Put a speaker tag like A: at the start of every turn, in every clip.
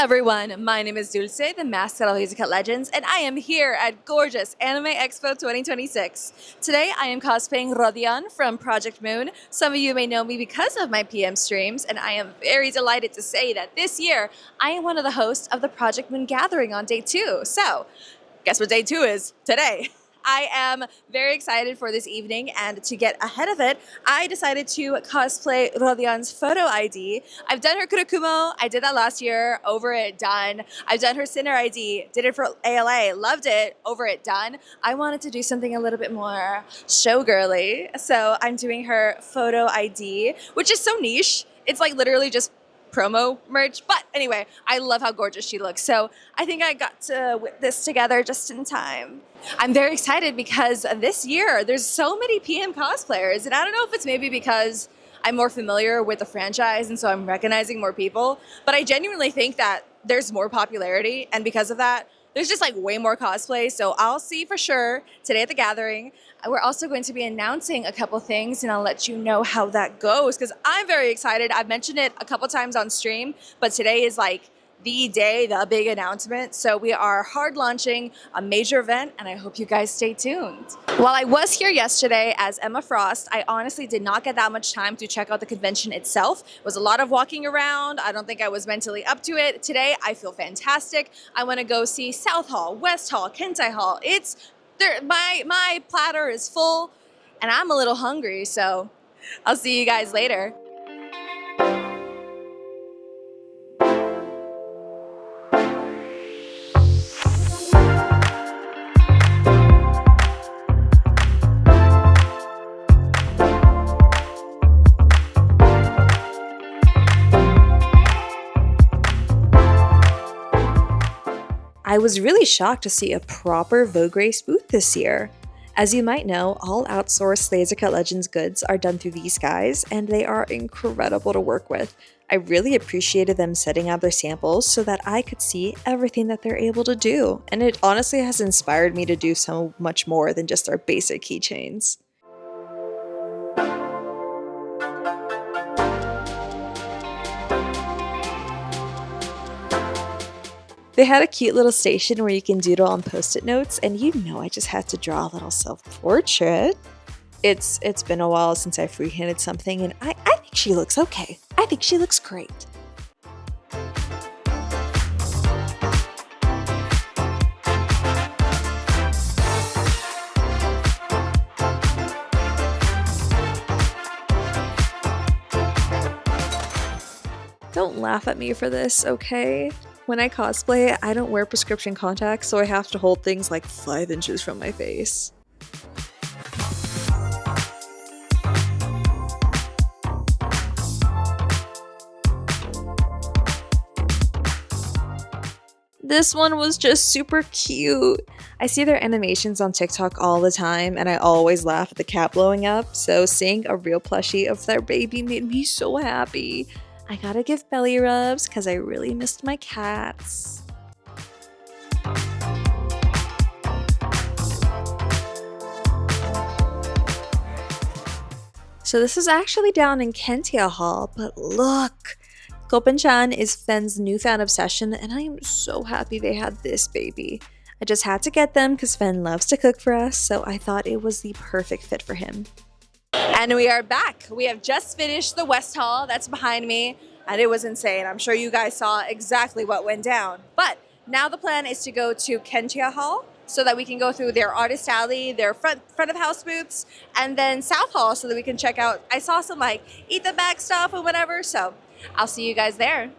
A: everyone, my name is Dulce, the mascot of Lazy Cat Legends, and I am here at gorgeous Anime Expo 2026. Today I am cosplaying Rodion from Project Moon. Some of you may know me because of my PM streams, and I am very delighted to say that this year I am one of the hosts of the Project Moon Gathering on day 2. So, guess what day 2 is? Today. I am very excited for this evening, and to get ahead of it, I decided to cosplay Rodion's photo ID. I've done her Kurokumo, I did that last year, over it, done. I've done her Sinner ID, did it for ALA, loved it, over it, done. I wanted to do something a little bit more showgirly, so I'm doing her photo ID, which is so niche. It's like literally just promo merch, but anyway, I love how gorgeous she looks, so I think I got to whip this together just in time. I'm very excited because this year there's so many PM cosplayers, and I don't know if it's maybe because I'm more familiar with the franchise and so I'm recognizing more people, but I genuinely think that there's more popularity, and because of that there's just like way more cosplay, so I'll see for sure today at the gathering. We're also going to be announcing a couple things, and I'll let you know how that goes because I'm very excited. I've mentioned it a couple times on stream, but today is like the day, the big announcement. So we are hard launching a major event, and I hope you guys stay tuned. While I was here yesterday as Emma Frost, I honestly did not get that much time to check out the convention itself. It was a lot of walking around. I don't think I was mentally up to it. Today, I feel fantastic. I want to go see South Hall, West Hall, Kentai Hall. It's there. My platter is full, and I'm a little hungry, so I'll see you guys later. I was really shocked to see a proper Vogue Race booth this year. As you might know, all outsourced Lazy Cat Legends goods are done through these guys, and they are incredible to work with. I really appreciated them setting out their samples so that I could see everything that they're able to do, and it honestly has inspired me to do so much more than just our basic keychains. They had a cute little station where you can doodle on post-it notes, and you know I just had to draw a little self-portrait. It's been a while since I freehanded something, and I think she looks okay. I think she looks great. Don't laugh at me for this, okay? When I cosplay, I don't wear prescription contacts, so I have to hold things like 5 inches from my face. This one was just super cute. I see their animations on TikTok all the time, and I always laugh at the cat blowing up, so seeing a real plushie of their baby made me so happy. I gotta give belly rubs because I really missed my cats. So this is actually down in Kentai Hall, but look! Koppen-chan is Fen's newfound obsession, and I am so happy they had this baby. I just had to get them because Fen loves to cook for us, so I thought it was the perfect fit for him. And we are back. We have just finished the West Hall that's behind me, and it was insane. I'm sure you guys saw exactly what went down. But now the plan is to go to Kentai Hall so that we can go through their artist alley, their front of house booths, and then South Hall so that we can check out. I saw some like eat the bag stuff or whatever, so I'll see you guys there.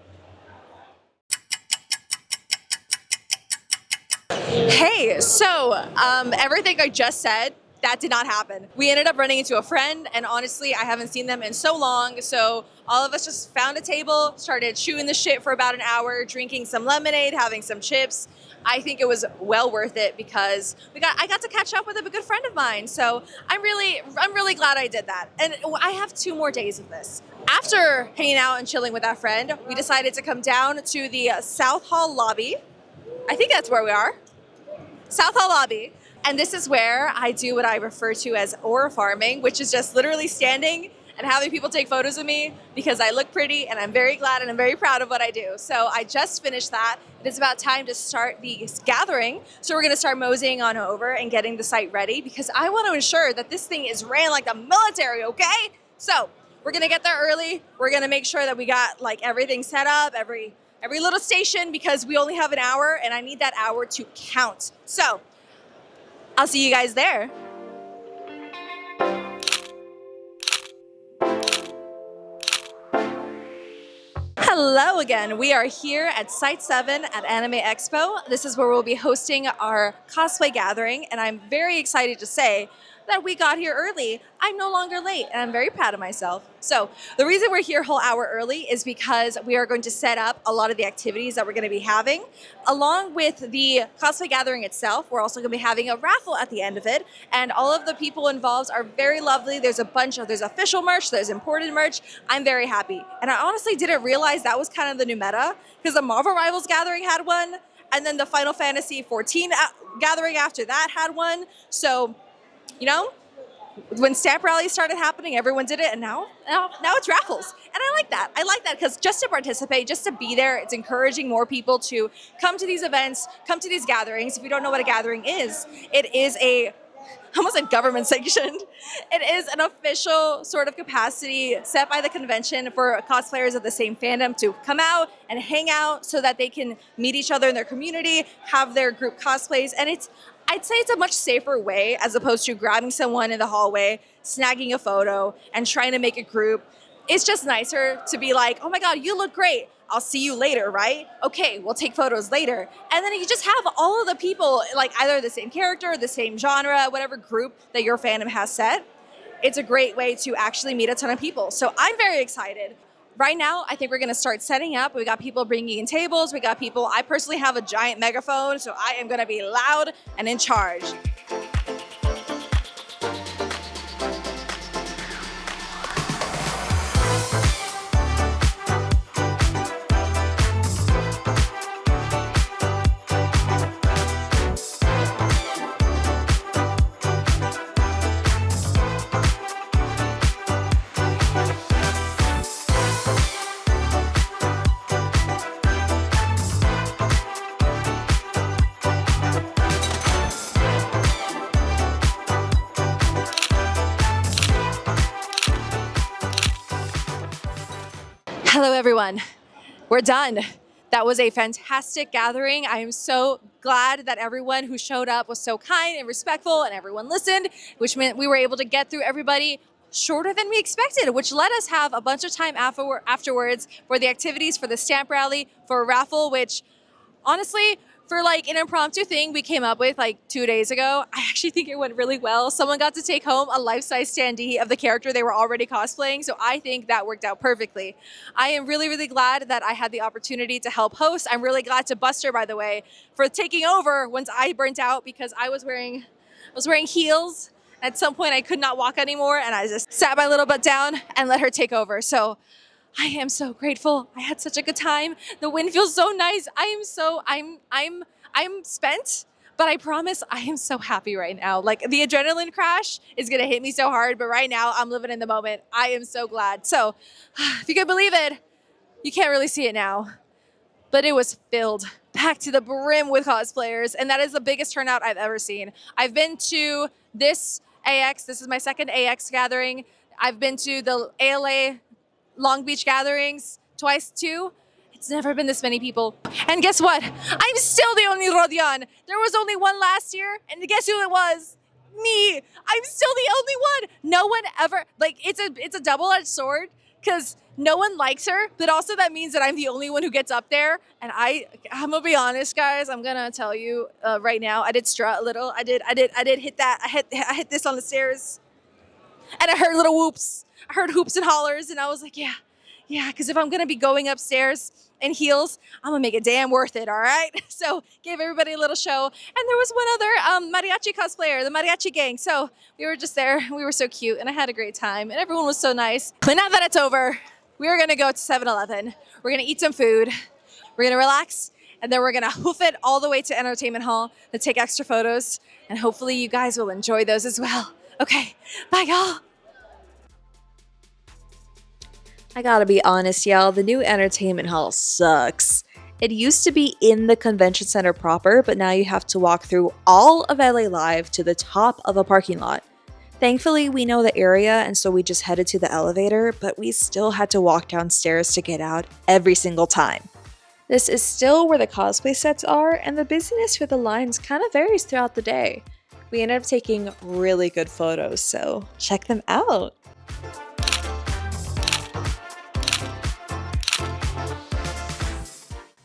A: Hey, so everything I just said, that did not happen. We ended up running into a friend, and honestly, I haven't seen them in so long, so all of us just found a table, started chewing the shit for about an hour, drinking some lemonade, having some chips. I think it was well worth it because I got to catch up with a good friend of mine, so I'm really glad I did that. And I have 2 more days of this. After hanging out and chilling with that friend, we decided to come down to the South Hall lobby. I think that's where we are. South Hall lobby. And this is where I do what I refer to as aura farming, which is just literally standing and having people take photos of me because I look pretty and I'm very glad and I'm very proud of what I do. So I just finished that. It is about time to start the gathering. So we're gonna start moseying on over and getting the site ready because I want to ensure that this thing is ran like the military, okay? So we're gonna get there early. We're gonna make sure that we got like everything set up, every little station, because we only have an hour and I need that hour to count. So I'll see you guys there. Hello again. We are here at Site 7 at Anime Expo. This is where we'll be hosting our cosplay gathering, and I'm very excited to say that we got here early. I'm no longer late, and I'm very proud of myself. So the reason we're here a whole hour early is because we are going to set up a lot of the activities that we're going to be having. Along with the cosplay gathering itself, we're also going to be having a raffle at the end of it, and all of the people involved are very lovely. There's official merch, there's imported merch. I'm very happy. And I honestly didn't realize that was kind of the new meta, because the Marvel Rivals gathering had one, and then the Final Fantasy 14 gathering after that had one. So you know, when Stamp Rally started happening, everyone did it, and now it's raffles. And I like that. I like that because just to participate, just to be there, it's encouraging more people to come to these events, come to these gatherings. If you don't know what a gathering is, it is almost like government sanctioned. It is an official sort of capacity set by the convention for cosplayers of the same fandom to come out and hang out so that they can meet each other in their community, have their group cosplays, and I'd say it's a much safer way as opposed to grabbing someone in the hallway, snagging a photo, and trying to make a group. It's just nicer to be like, oh my God, you look great. I'll see you later, right? Okay, we'll take photos later. And then you just have all of the people, like either the same character, the same genre, whatever group that your fandom has set. It's a great way to actually meet a ton of people. So I'm very excited. Right now, I think we're gonna start setting up. We got people bringing in tables. We got people, I personally have a giant megaphone, so I am gonna be loud and in charge. Hello, everyone. We're done. That was a fantastic gathering. I am so glad that everyone who showed up was so kind and respectful and everyone listened, which meant we were able to get through everybody shorter than we expected, which let us have a bunch of time afterwards for the activities, for the stamp rally, for a raffle, which honestly, for like an impromptu thing we came up with like 2 days ago, I actually think it went really well. Someone got to take home a life-size standee of the character they were already cosplaying, so I think that worked out perfectly. I am really, really glad that I had the opportunity to help host. I'm really glad to Buster, by the way, for taking over once I burnt out because I was wearing heels. At some point I could not walk anymore and I just sat my little butt down and let her take over. So I am so grateful. I had such a good time. The wind feels so nice. I'm spent, but I promise I am so happy right now. Like the adrenaline crash is gonna hit me so hard, but right now I'm living in the moment. I am so glad. So if you can believe it, you can't really see it now, but it was filled packed to the brim with cosplayers, and that is the biggest turnout I've ever seen. I've been to this is my second AX gathering. I've been to the ALA Long Beach gatherings twice too. It's never been this many people. And guess what? I'm still the only Rodion. There was only one last year, and guess who it was? Me. I'm still the only one. No one ever, like, it's a double-edged sword because no one likes her, but also that means that I'm the only one who gets up there. And I'm gonna be honest, guys. I'm gonna tell you right now. I did strut a little. I did hit that. I hit this on the stairs, and I heard little whoops. I heard hoops and hollers, and I was like, yeah, because if I'm gonna be going upstairs in heels, I'm gonna make it damn worth it, all right? So gave everybody a little show, and there was one other mariachi cosplayer, the mariachi gang. So we were just there, we were so cute, and I had a great time, and everyone was so nice. But now that it's over, we're gonna go to 7-Eleven. We're gonna eat some food, we're gonna relax, and then we're gonna hoof it all the way to Entertainment Hall to take extra photos, and hopefully you guys will enjoy those as well. Okay, bye y'all. I gotta be honest, y'all, the new entertainment hall sucks. It used to be in the convention center proper, but now you have to walk through all of LA Live to the top of a parking lot. Thankfully, we know the area, and so we just headed to the elevator, but we still had to walk downstairs to get out every single time. This is still where the cosplay sets are, and the busyness for the lines kind of varies throughout the day. We ended up taking really good photos, so check them out.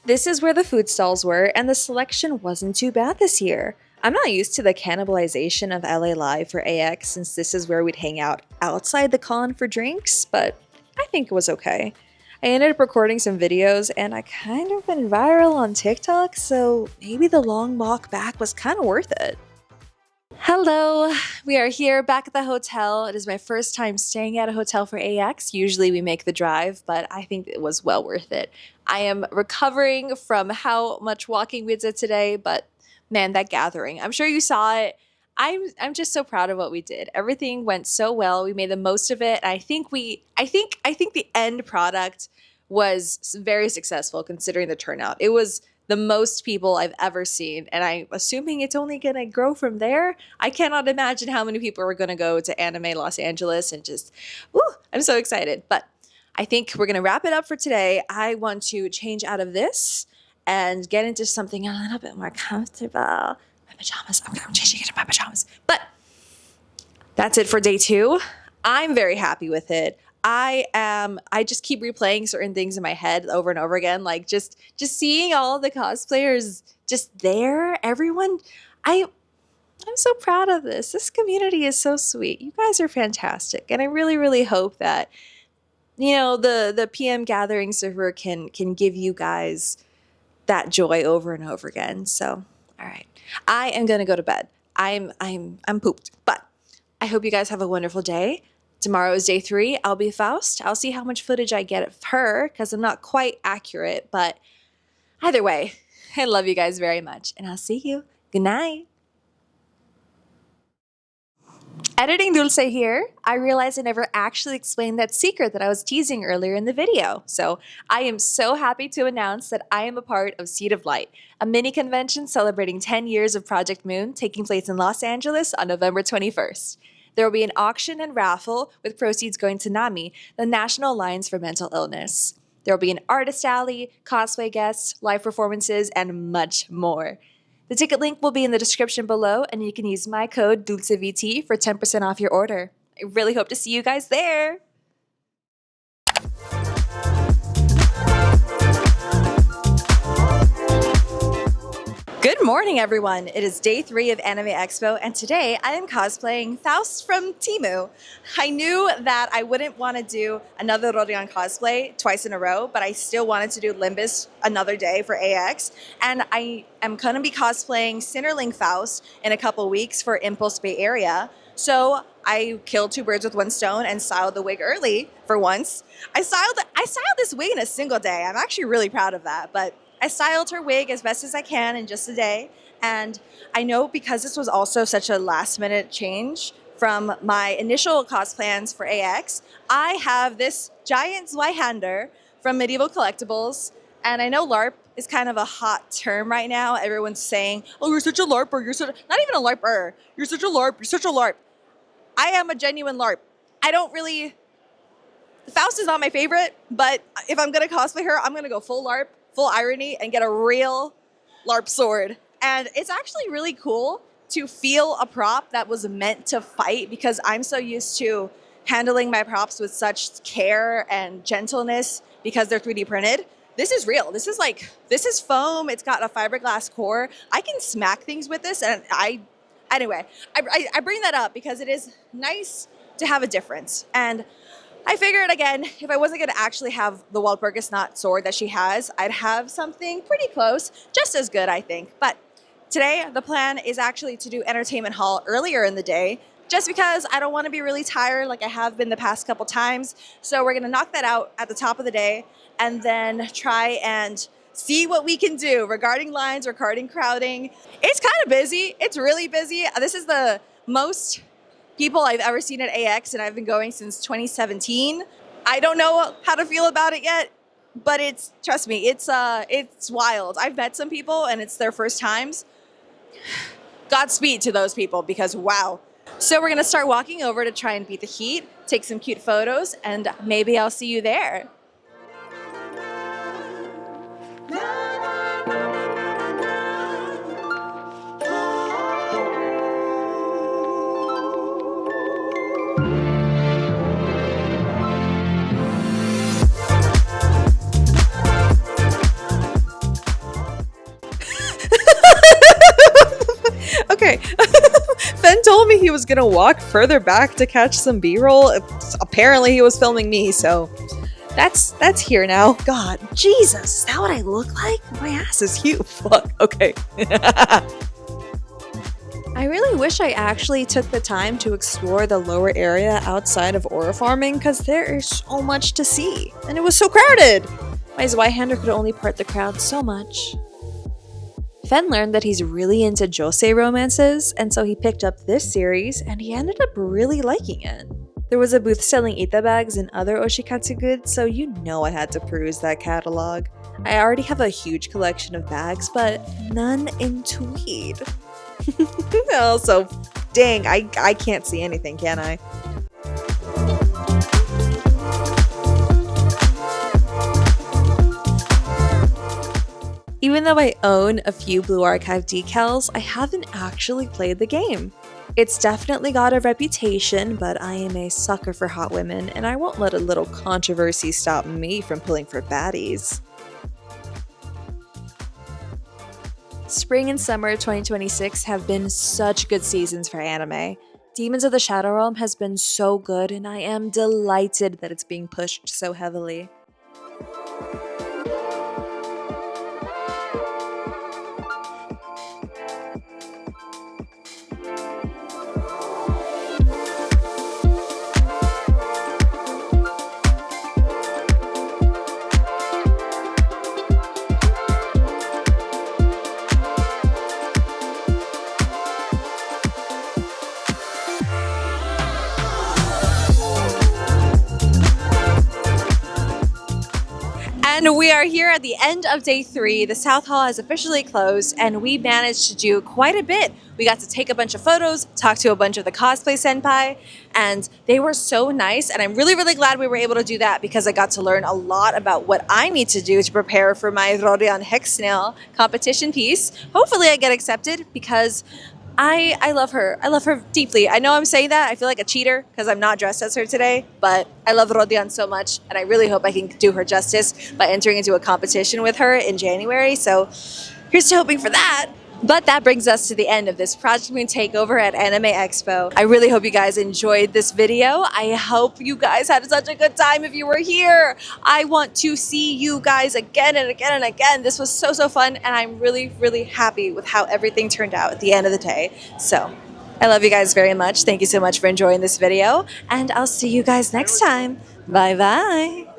A: This is where the food stalls were, and the selection wasn't too bad this year. I'm not used to the cannibalization of LA Live for AX since this is where we'd hang out outside the con for drinks, but I think it was okay. I ended up recording some videos and I kind of went viral on TikTok, so maybe the long walk back was kind of worth it. Hello, we are here back at the hotel. It is my first time staying at a hotel for AX. Usually we make the drive, but I think it was well worth it. I am recovering from how much walking we did today, but man, that gathering. I'm sure you saw it. I'm just so proud of what we did. Everything went so well. We made the most of it. And I think the end product was very successful considering the turnout. It was the most people I've ever seen, and I'm assuming it's only gonna grow from there. I cannot imagine how many people are gonna go to Anime Los Angeles and just, woo, I'm so excited. But I think we're gonna wrap it up for today. I want to change out of this and get into something a little bit more comfortable. My pajamas, I'm changing into my pajamas. But that's it for day 2. I'm very happy with it. I just keep replaying certain things in my head over and over again, like just seeing all the cosplayers just there, everyone. I'm so proud of this. This community is so sweet. You guys are fantastic, and I really, really hope that the PM gathering server can give you guys that joy over and over again. So, all right, I am gonna go to bed. I'm pooped, but I hope you guys have a wonderful day. Tomorrow is day 3. I'll be Faust. I'll see how much footage I get of her because I'm not quite accurate, but either way, I love you guys very much, and I'll see you. Good night. Editing Dulce here. I realized I never actually explained that secret that I was teasing earlier in the video. So I am so happy to announce that I am a part of Seed of Light, a mini convention celebrating 10 years of Project Moon taking place in Los Angeles on November 21st. There will be an auction and raffle with proceeds going to NAMI, the National Alliance for Mental Illness. There will be an artist alley, cosplay guests, live performances, and much more. The ticket link will be in the description below, and you can use my code DulceVT for 10% off your order. I really hope to see you guys there! Good morning, everyone. It is day 3 of Anime Expo, and today I am cosplaying Faust from Temu. I knew that I wouldn't want to do another Rodion cosplay twice in a row, but I still wanted to do Limbus another day for AX, and I am going to be cosplaying Sinnerling Faust in a couple weeks for Impulse Bay Area. So I killed 2 birds with 1 stone and styled the wig early for once. I styled this wig in a single day. I'm actually really proud of that, but I styled her wig as best as I can in just a day, and I know because this was also such a last-minute change from my initial cost plans for AX, I have this giant Zweihander from Medieval Collectibles, and I know LARP is kind of a hot term right now. Everyone's saying, oh, you're such a LARPer, not even a LARPer, you're such a LARP, you're such a LARP. I am a genuine LARP. Faust is not my favorite, but if I'm gonna cosplay her, I'm gonna go full LARP, full irony, and get a real LARP sword. And it's actually really cool to feel a prop that was meant to fight, because I'm so used to handling my props with such care and gentleness because they're 3D printed. This is real. This is foam. It's got a fiberglass core. I can smack things with this, and I bring that up because it is nice to have a difference. And I figured, again, if I wasn't going to actually have the Walpurgis Knot sword that she has, I'd have something pretty close, just as good, I think. But today, the plan is actually to do Entertainment Hall earlier in the day, just because I don't want to be really tired like I have been the past couple times. So we're going to knock that out at the top of the day, and then try and see what we can do regarding lines, regarding crowding. It's kind of busy. It's really busy. This is the most people I've ever seen at AX, and I've been going since 2017. I don't know how to feel about it yet, but trust me, it's wild. I've met some people and it's their first times. Godspeed to those people because wow. So we're gonna start walking over to try and beat the heat, take some cute photos, and maybe I'll see you there.
B: Okay. Fen told me he was gonna walk further back to catch some B-roll. Apparently he was filming me, so that's here now. God, Jesus, is that what I look like? My ass is huge. Fuck. Okay. I really wish I actually took the time to explore the lower area outside of aura farming because there is so much to see. And it was so crowded! My Zweihander could only part the crowd so much. Fen learned that he's really into josei romances, and so he picked up this series, and he ended up really liking it. There was a booth selling ita bags and other oshikatsu goods, so you know I had to peruse that catalog. I already have a huge collection of bags, but none in tweed. Also, dang, I can't see anything, can I? Even though I own a few Blue Archive decals, I haven't actually played the game. It's definitely got a reputation, but I am a sucker for hot women, and I won't let a little controversy stop me from pulling for baddies. Spring and summer 2026 have been such good seasons for anime. Demons of the Shadow Realm has been so good, and I am delighted that it's being pushed so heavily.
A: And we are here at the end of day 3. The South Hall has officially closed, and we managed to do quite a bit. We got to take a bunch of photos, talk to a bunch of the cosplay senpai, and they were so nice. And I'm really, really glad we were able to do that because I got to learn a lot about what I need to do to prepare for my Rodion Hex Snail competition piece. Hopefully I get accepted because I love her. I love her deeply. I know I'm saying that. I feel like a cheater because I'm not dressed as her today, but I love Rodion so much, and I really hope I can do her justice by entering into a competition with her in January. So here's to hoping for that. But that brings us to the end of this Project Moon takeover at Anime Expo. I really hope you guys enjoyed this video. I hope you guys had such a good time if you were here. I want to see you guys again and again and again. This was so, so fun, and I'm really, really happy with how everything turned out at the end of the day. So I love you guys very much. Thank you so much for enjoying this video, and I'll see you guys next time. Bye-bye.